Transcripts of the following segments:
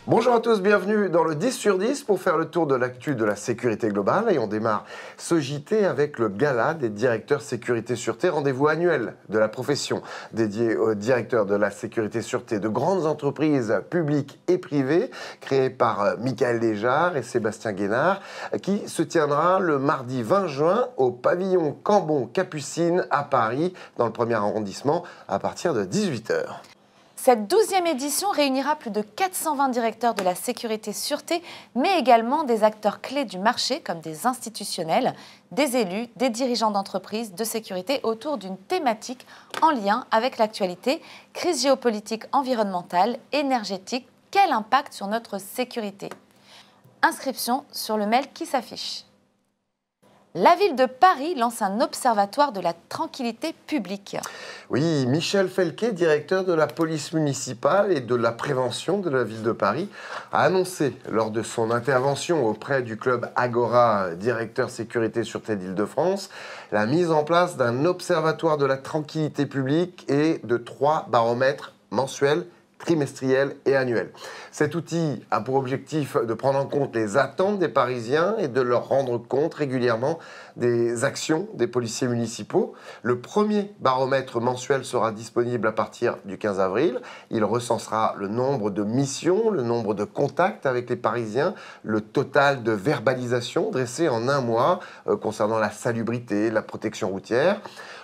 Bonjour à tous, bienvenue dans le 10 sur 10 pour faire le tour de l'actu de la sécurité globale. Et on démarre ce JT avec le gala des directeurs sécurité-sûreté, rendez-vous annuel de la profession dédié aux directeurs de la sécurité-sûreté de grandes entreprises publiques et privées, créé par Michael Léjard et Sébastien Guénard, qui se tiendra le mardi 20 juin au pavillon Cambon-Capucine à Paris, dans le 1er arrondissement, à partir de 18 h. Cette 12e édition réunira plus de 420 directeurs de la sécurité-sûreté, mais également des acteurs clés du marché, comme des institutionnels, des élus, des dirigeants d'entreprises de sécurité autour d'une thématique en lien avec l'actualité, crise géopolitique, environnementale, énergétique, quel impact sur notre sécurité? Inscription sur le mail qui s'affiche. La ville de Paris lance un observatoire de la tranquillité publique. Oui, Michel Felquet, directeur de la police municipale et de la prévention de la ville de Paris, a annoncé lors de son intervention auprès du club Agora, directeur sécurité-sûreté d'Île-de-France, la mise en place d'un observatoire de la tranquillité publique et de 3 baromètres mensuels, trimestriel et annuel. Cet outil a pour objectif de prendre en compte les attentes des Parisiens et de leur rendre compte régulièrement des actions des policiers municipaux. Le premier baromètre mensuel sera disponible à partir du 15 avril. Il recensera le nombre de missions, le nombre de contacts avec les Parisiens, le total de verbalisation dressé en un mois concernant la salubrité, la protection routière.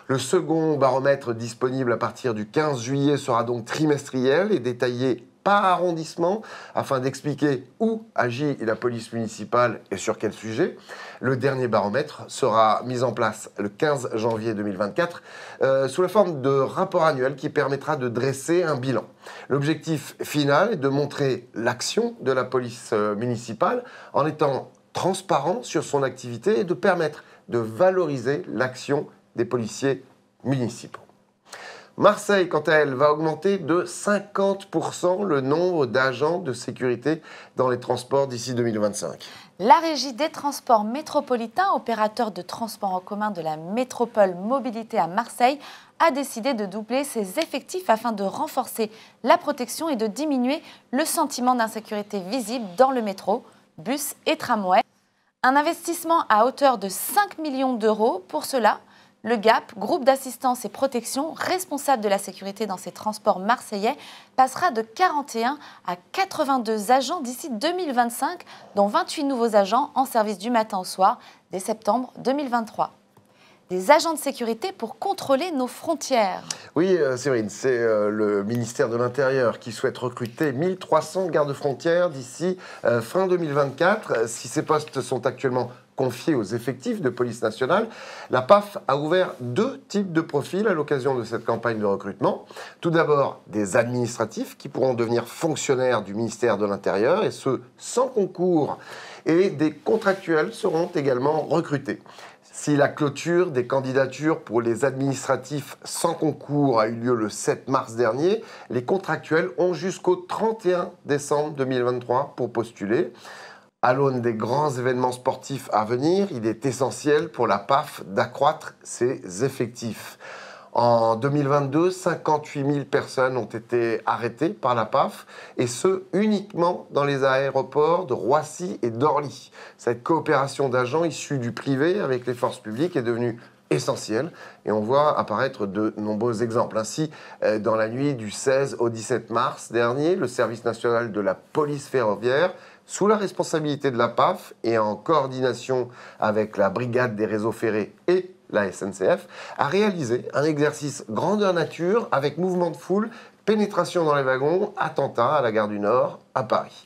Le second baromètre disponible à partir du 15 juillet sera donc trimestriel et détaillé par arrondissement afin d'expliquer où agit la police municipale et sur quel sujet. Le dernier baromètre sera mis en place le 15 janvier 2024 sous la forme de rapport annuel qui permettra de dresser un bilan. L'objectif final est de montrer l'action de la police municipale en étant transparent sur son activité et de permettre de valoriser l'action des policiers municipaux. Marseille, quant à elle, va augmenter de 50% le nombre d'agents de sécurité dans les transports d'ici 2025. La Régie des transports métropolitains, opérateur de transport en commun de la métropole mobilité à Marseille, a décidé de doubler ses effectifs afin de renforcer la protection et de diminuer le sentiment d'insécurité visible dans le métro, bus et tramway. Un investissement à hauteur de 5 millions d'euros. Pour cela, le GAP, groupe d'assistance et protection, responsable de la sécurité dans ces transports marseillais, passera de 41 à 82 agents d'ici 2025, dont 28 nouveaux agents en service du matin au soir dès septembre 2023. Des agents de sécurité pour contrôler nos frontières. Oui, Séverine, c'est le ministère de l'Intérieur qui souhaite recruter 1300 gardes-frontières d'ici fin 2024. Si ces postes sont actuellement confiés aux effectifs de police nationale, la PAF a ouvert 2 types de profils à l'occasion de cette campagne de recrutement. Tout d'abord, des administratifs qui pourront devenir fonctionnaires du ministère de l'Intérieur, et ce, sans concours. Et des contractuels seront également recrutés. Si la clôture des candidatures pour les administratifs sans concours a eu lieu le 7 mars dernier, les contractuels ont jusqu'au 31 décembre 2023 pour postuler. À l'aune des grands événements sportifs à venir, il est essentiel pour la PAF d'accroître ses effectifs. En 2022, 58 000 personnes ont été arrêtées par la PAF, et ce, uniquement dans les aéroports de Roissy et d'Orly. Cette coopération d'agents issus du privé avec les forces publiques est devenue essentielle, et on voit apparaître de nombreux exemples. Ainsi, dans la nuit du 16 au 17 mars dernier, le service national de la police ferroviaire, sous la responsabilité de la PAF et en coordination avec la brigade des réseaux ferrés et la SNCF, a réalisé un exercice grandeur nature avec mouvement de foule, pénétration dans les wagons, attentat à la gare du Nord à Paris.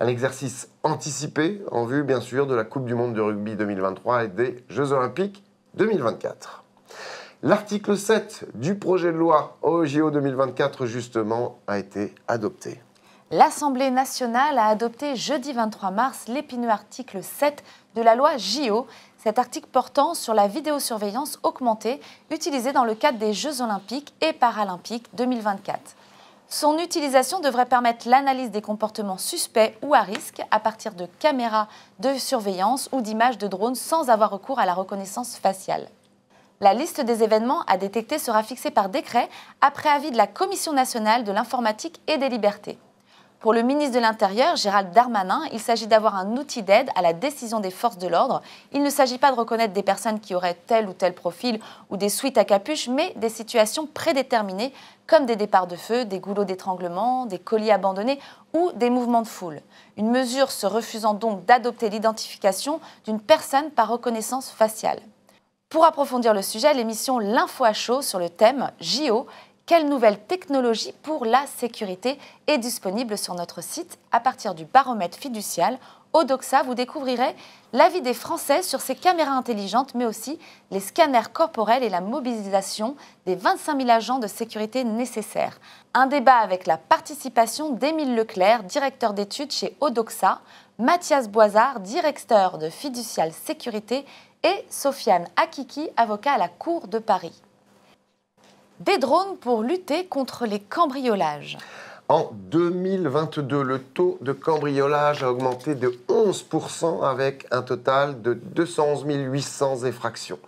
Un exercice anticipé en vue, bien sûr, de la Coupe du Monde de rugby 2023 et des Jeux Olympiques 2024. L'article 7 du projet de loi OJO 2024, justement, a été adopté. L'Assemblée nationale a adopté jeudi 23 mars l'épineux article 7 de la loi JO, cet article portant sur la vidéosurveillance augmentée utilisée dans le cadre des Jeux olympiques et paralympiques 2024. Son utilisation devrait permettre l'analyse des comportements suspects ou à risque à partir de caméras de surveillance ou d'images de drones sans avoir recours à la reconnaissance faciale. La liste des événements à détecter sera fixée par décret après avis de la Commission nationale de l'informatique et des libertés. Pour le ministre de l'Intérieur, Gérald Darmanin, il s'agit d'avoir un outil d'aide à la décision des forces de l'ordre. Il ne s'agit pas de reconnaître des personnes qui auraient tel ou tel profil ou des suites à capuche, mais des situations prédéterminées comme des départs de feu, des goulots d'étranglement, des colis abandonnés ou des mouvements de foule. Une mesure se refusant donc d'adopter l'identification d'une personne par reconnaissance faciale. Pour approfondir le sujet, l'émission L'Info à chaud sur le thème JO, quelle nouvelle technologie pour la sécurité est disponible sur notre site à partir du baromètre fiducial. Au Doxa, vous découvrirez l'avis des Français sur ces caméras intelligentes, mais aussi les scanners corporels et la mobilisation des 25 000 agents de sécurité nécessaires. Un débat avec la participation d'Émile Leclerc, directeur d'études chez Odoxa, Mathias Boisard, directeur de Fiducial Sécurité et Sofiane Akiki, avocat à la Cour de Paris. Des drones pour lutter contre les cambriolages. En 2022, le taux de cambriolage a augmenté de 11% avec un total de 211 800 effractions.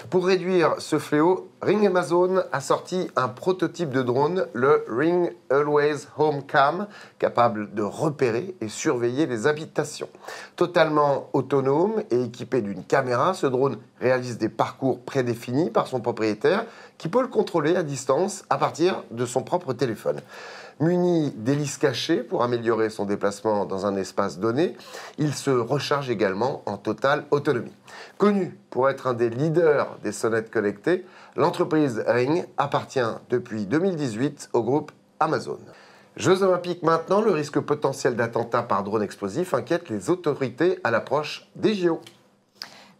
Pour réduire ce fléau, Ring Amazon a sorti un prototype de drone, le Ring Always Home Cam, capable de repérer et surveiller les habitations. Totalement autonome et équipé d'une caméra, ce drone réalise des parcours prédéfinis par son propriétaire qui peut le contrôler à distance à partir de son propre téléphone. Muni d'hélices cachées pour améliorer son déplacement dans un espace donné, il se recharge également en totale autonomie. Connu pour être un des leaders des sonnettes connectées, l'entreprise Ring appartient depuis 2018 au groupe Amazon. Jeux olympiques maintenant, le risque potentiel d'attentat par drone explosif inquiète les autorités à l'approche des JO.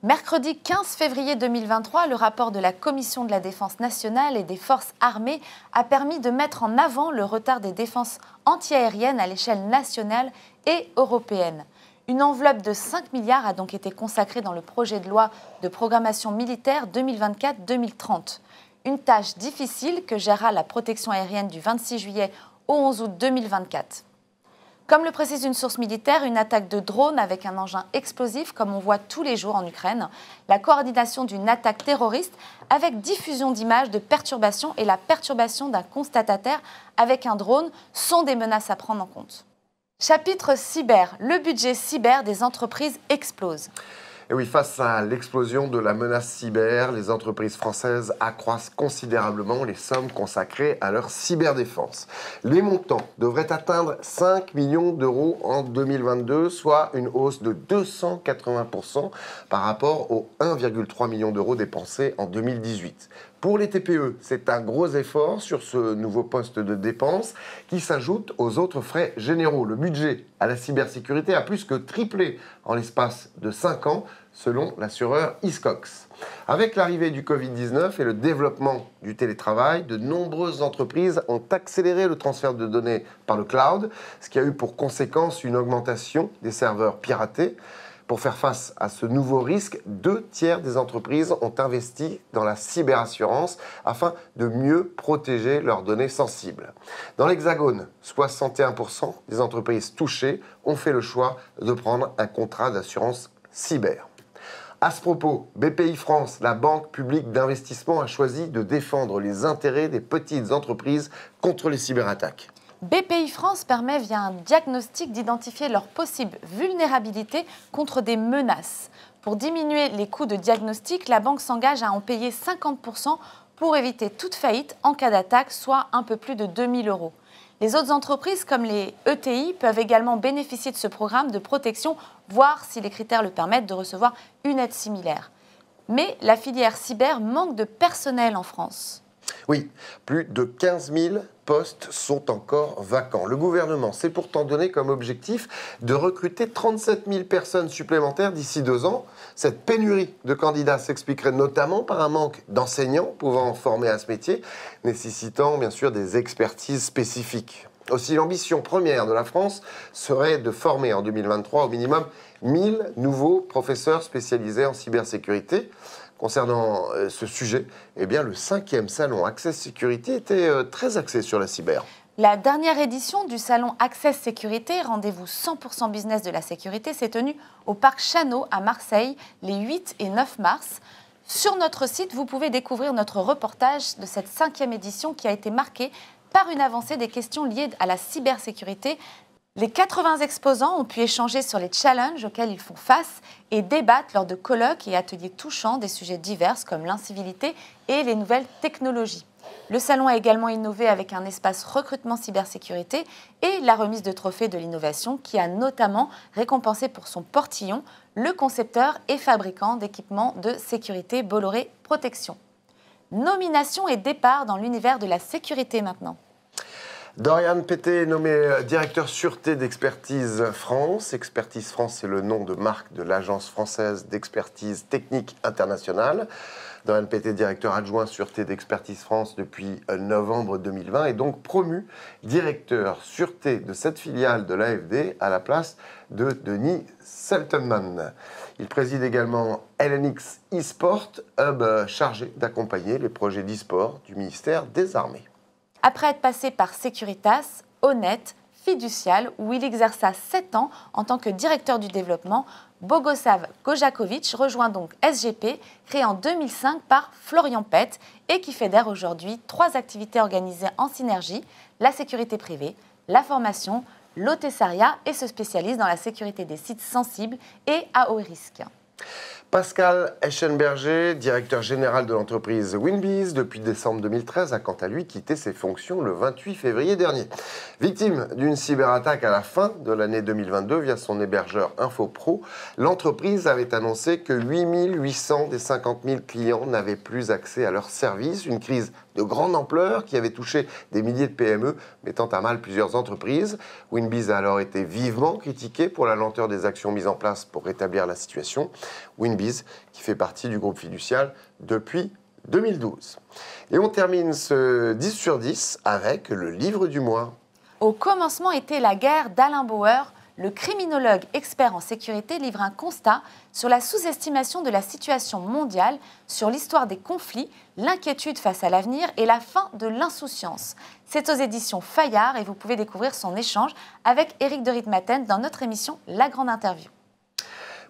Mercredi 15 février 2023, le rapport de la Commission de la Défense nationale et des forces armées a permis de mettre en avant le retard des défenses antiaériennes à l'échelle nationale et européenne. Une enveloppe de 5 milliards a donc été consacrée dans le projet de loi de programmation militaire 2024-2030. Une tâche difficile que gérera la protection aérienne du 26 juillet au 11 août 2024. Comme le précise une source militaire, une attaque de drone avec un engin explosif, comme on voit tous les jours en Ukraine, la coordination d'une attaque terroriste avec diffusion d'images de perturbation et la perturbation d'un constatataire avec un drone sont des menaces à prendre en compte. Chapitre cyber. Le budget cyber des entreprises explose. Et oui, face à l'explosion de la menace cyber, les entreprises françaises accroissent considérablement les sommes consacrées à leur cyberdéfense. Les montants devraient atteindre 5 millions d'euros en 2022, soit une hausse de 280% par rapport aux 1,3 million d'euros dépensés en 2018. Pour les TPE, c'est un gros effort sur ce nouveau poste de dépense qui s'ajoute aux autres frais généraux. Le budget à la cybersécurité a plus que triplé en l'espace de 5 ans, selon l'assureur Hiscox. Avec l'arrivée du Covid-19 et le développement du télétravail, de nombreuses entreprises ont accéléré le transfert de données par le cloud, ce qui a eu pour conséquence une augmentation des serveurs piratés. Pour faire face à ce nouveau risque, 2/3 des entreprises ont investi dans la cyberassurance afin de mieux protéger leurs données sensibles. Dans l'Hexagone, 61% des entreprises touchées ont fait le choix de prendre un contrat d'assurance cyber. À ce propos, BPI France, la banque publique d'investissement, a choisi de défendre les intérêts des petites entreprises contre les cyberattaques. BPI France permet via un diagnostic d'identifier leurs possibles vulnérabilités contre des menaces. Pour diminuer les coûts de diagnostic, la banque s'engage à en payer 50% pour éviter toute faillite en cas d'attaque, soit un peu plus de 2 000 euros. Les autres entreprises, comme les ETI, peuvent également bénéficier de ce programme de protection, voire, si les critères le permettent, de recevoir une aide similaire. Mais la filière cyber manque de personnel en France. Oui, plus de 15 000 postes sont encore vacants. Le gouvernement s'est pourtant donné comme objectif de recruter 37 000 personnes supplémentaires d'ici 2 ans. Cette pénurie de candidats s'expliquerait notamment par un manque d'enseignants pouvant former à ce métier, nécessitant bien sûr des expertises spécifiques. Aussi, l'ambition première de la France serait de former en 2023 au minimum 1000 nouveaux professeurs spécialisés en cybersécurité. Concernant ce sujet, eh bien, le 5e salon Access Sécurité était très axé sur la cyber. La dernière édition du salon Access Sécurité, rendez-vous 100% business de la sécurité, s'est tenue au parc Chano à Marseille les 8 et 9 mars. Sur notre site, vous pouvez découvrir notre reportage de cette 5e édition qui a été marquée par une avancée des questions liées à la cybersécurité Les 80 exposants ont pu échanger sur les challenges auxquels ils font face et débattent lors de colloques et ateliers touchant des sujets divers comme l'incivilité et les nouvelles technologies. Le salon a également innové avec un espace recrutement cybersécurité et la remise de trophées de l'innovation qui a notamment récompensé pour son portillon le concepteur et fabricant d'équipements de sécurité Bolloré Protection. Nomination et départ dans l'univers de la sécurité maintenant. Dorian Pété est nommé directeur sûreté d'Expertise France. Expertise France, c'est le nom de marque de l'Agence française d'expertise technique internationale. Dorian Pété, directeur adjoint sûreté d'Expertise France depuis novembre 2020, est donc promu directeur sûreté de cette filiale de l'AFD à la place de Denis Seltenman. Il préside également LNX eSport, hub chargé d'accompagner les projets d'e-sport du ministère des Armées. Après être passé par Securitas, Honnête, Fiducial, où il exerça 7 ans en tant que directeur du développement, Bogoslav Gojakovic rejoint donc SGP, créé en 2005 par Florian Pett et qui fédère aujourd'hui 3 activités organisées en synergie, la sécurité privée, la formation, l'hôtessariat et se spécialise dans la sécurité des sites sensibles et à haut risque. Pascal Eschenberger, directeur général de l'entreprise Winbiz depuis décembre 2013, a quant à lui quitté ses fonctions le 28 février dernier. Victime d'une cyberattaque à la fin de l'année 2022 via son hébergeur InfoPro, l'entreprise avait annoncé que 8800 des 50 000 clients n'avaient plus accès à leurs services, une crise de grande ampleur qui avait touché des milliers de PME, mettant à mal plusieurs entreprises. Winbiz a alors été vivement critiqué pour la lenteur des actions mises en place pour rétablir la situation. Winbiz, qui fait partie du groupe Fiducial depuis 2012. Et on termine ce 10 sur 10 avec le livre du mois. Au commencement était la guerre d'Alain Bauer. Le criminologue expert en sécurité livre un constat sur la sous-estimation de la situation mondiale, sur l'histoire des conflits, l'inquiétude face à l'avenir et la fin de l'insouciance. C'est aux éditions Fayard et vous pouvez découvrir son échange avec Éric de Ritmaten dans notre émission La Grande Interview.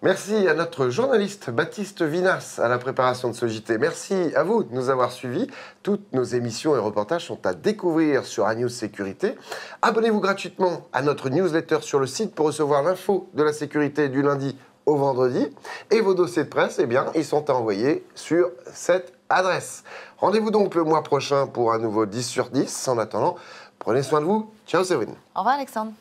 Merci à notre journaliste Baptiste Vinas à la préparation de ce JT. Merci à vous de nous avoir suivis. Toutes nos émissions et reportages sont à découvrir sur ANews Sécurité. Abonnez-vous gratuitement à notre newsletter sur le site pour recevoir l'info de la sécurité du lundi au vendredi. Et vos dossiers de presse, eh bien, ils sont à envoyer sur cette adresse. Rendez-vous donc le mois prochain pour un nouveau 10 sur 10. En attendant, prenez soin de vous. Ciao Séverine. Au revoir Alexandre.